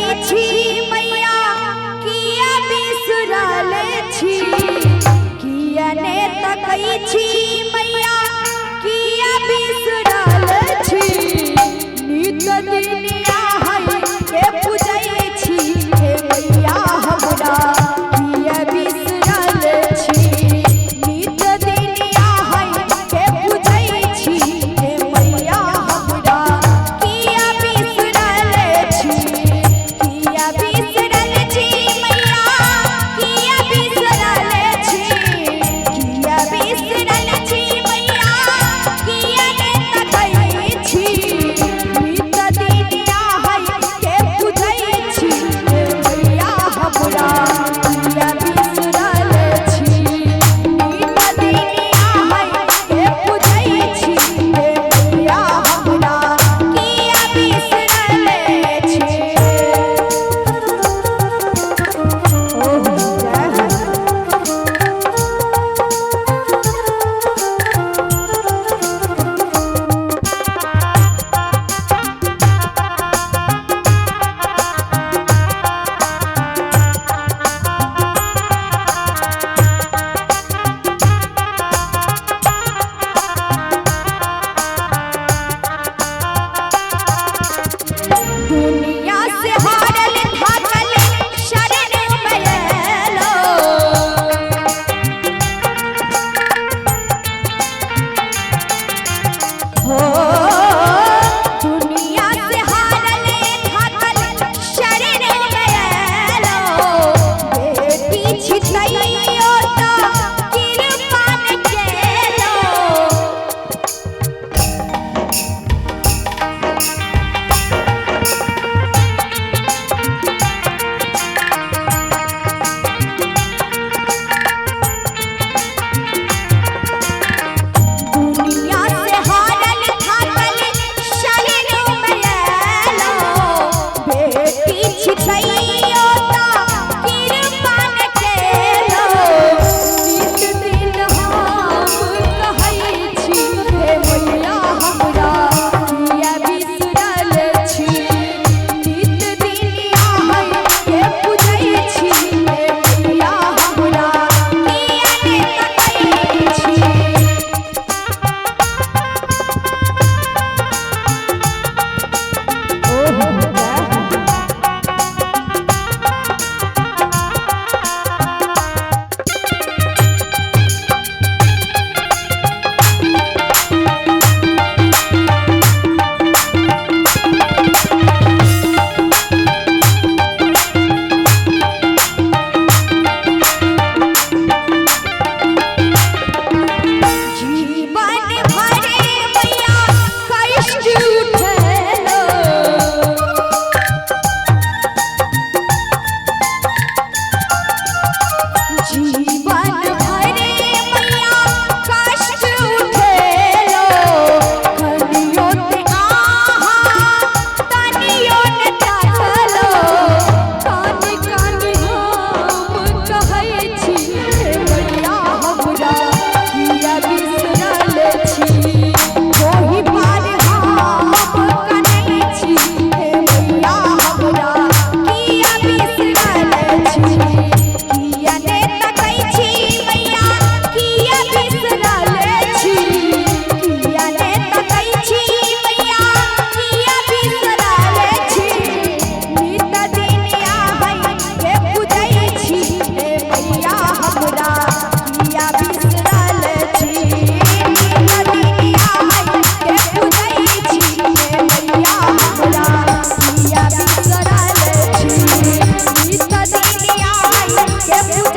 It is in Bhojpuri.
छी मैया किया बिसरल छी, किया ने तकै छी मैया किया बिसरल छी। नित दिन आहै के पूजै छी हे मैया हमरा किया बिसरल छी। नित दिन आहै के पूजै छी हे मैया हमरा किया बिसरल छी। किया बिसरल छी मैया किया बिसरल छी, किया बिसरल छी मैया किया ने तकै छी। नित दिन आहै के पूजै छी हे मैया हमरा किया बिसरल छी। नित दिन आहै के पूजै छी हे मैया हमरा किया बिसरल छी। ओह जय हो। दुनिया से हारल थाकल शरण में अयलो, हो दुनिया से हारल थाकल शरण में अयलो। बेटी छितैयो तो किरपान केलो, दुनिया से हारल थाकल शरण में अयलो। बेटी छितैयो तो किरपान केलो। नित दिन हम कहै छी हे मैया हमरा किया बिसरल छी। नित दिन आहै के पूजै छी हे मैया हमरा किया ने तकै छी। ओह जय हो। जीवन भरे मैया कष्ट उठेलो, जीवन भरे मैया कष्ट उठेलो। कनियो ते आहा तनियो ने ताकलो। कानी कानी हम कहै छी हे मैया हमरा किया बिसरल छी। ओहि पार हम कनै छी हे मैया हमरा किया बिसरल छी। किया ने तकै छी मैया किया बिसरल छी, किया ने तकै छी मैया किया बिसरल छी। नित दिन आहै के पूजै छी हे मैया हमरा किया बिसरल छी। नित दिन आहै के पूजै छी हे मैया हमरा किया बिसरल छी। नित दिन आहै के पूजै